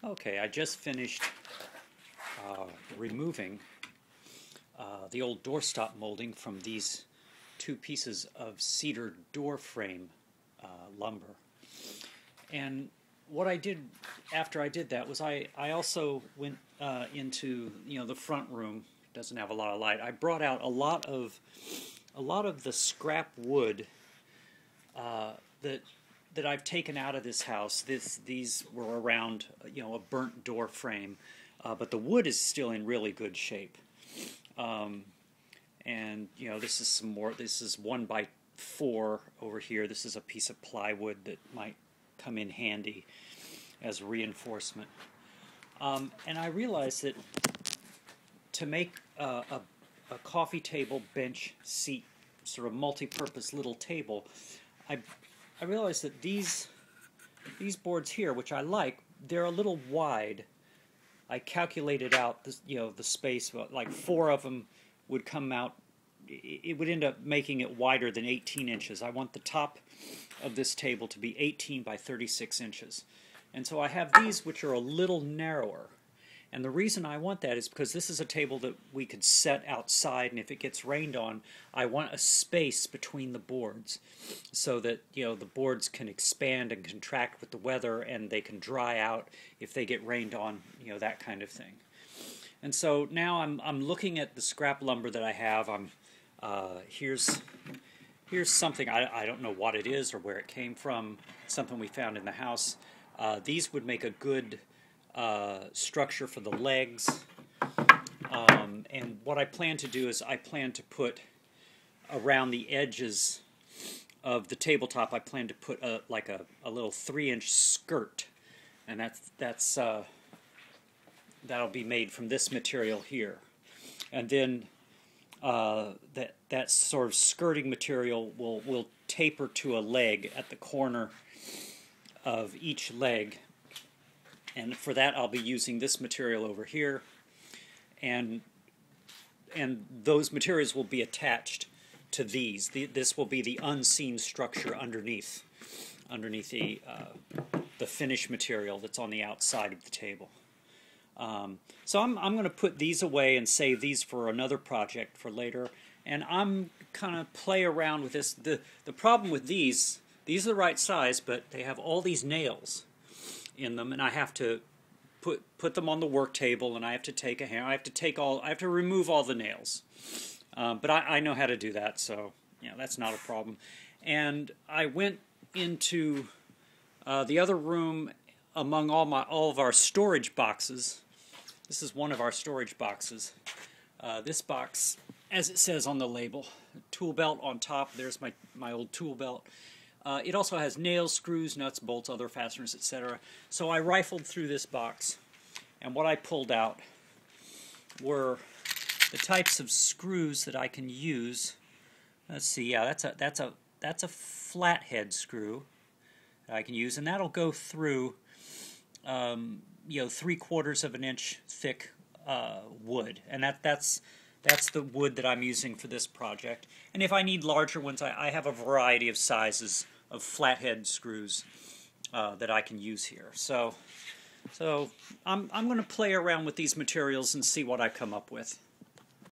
Okay, I just finished removing the old doorstop molding from these two pieces of cedar door frame lumber. And what I did after I did that was I also went into the front room. It doesn't have a lot of light. I brought out a lot of the scrap wood that I've taken out of this house. These were around a burnt door frame, but the wood is still in really good shape. And this is some more. This is 1x4 over here. This is a piece of plywood that might come in handy as reinforcement. And I realized that to make a coffee table, bench, seat, sort of multi-purpose little table, I realized that these boards here, which I like, they're a little wide. I calculated out this, the space. Like 4 of them would come out. It would end up making it wider than 18 inches. I want the top of this table to be 18 by 36 inches. And so I have these which are a little narrower. And the reason I want that is because this is a table that we could set outside, and if it gets rained on, I want a space between the boards so that the boards can expand and contract with the weather, and they can dry out if they get rained on, that kind of thing. And so now I'm looking at the scrap lumber that I have. Here's something I don't know what it is or where it came from. Something we found in the house. These would make a good structure for the legs, and what I plan to do is I plan to put around the edges of the tabletop. I plan to put a little 3-inch skirt, and that'll be made from this material here, and then that sort of skirting material will taper to a leg at the corner of each leg. And for that, I'll be using this material over here, and those materials will be attached to these. This will be the unseen structure underneath the finish material that's on the outside of the table. So I'm going to put these away and save these for another project for later. And I'm kind of play around with this. The problem with these are the right size, but they have all these nails in them, and I have to put them on the work table, and I have to take a hammer. I have to remove all the nails. But I know how to do that, so that's not a problem. And I went into the other room among all of our storage boxes. This is one of our storage boxes. This box, as it says on the label, tool belt on top. There's my old tool belt. It also has nails, screws, nuts, bolts, other fasteners, etc. So I rifled through this box, and what I pulled out were the types of screws that I can use. Let's see, yeah, that's a flathead screw that I can use, and that'll go through 3/4 of an inch thick wood, and that's the wood that I'm using for this project. And if I need larger ones, I have a variety of sizes of flathead screws that I can use here. So I'm going to play around with these materials and see what I come up with.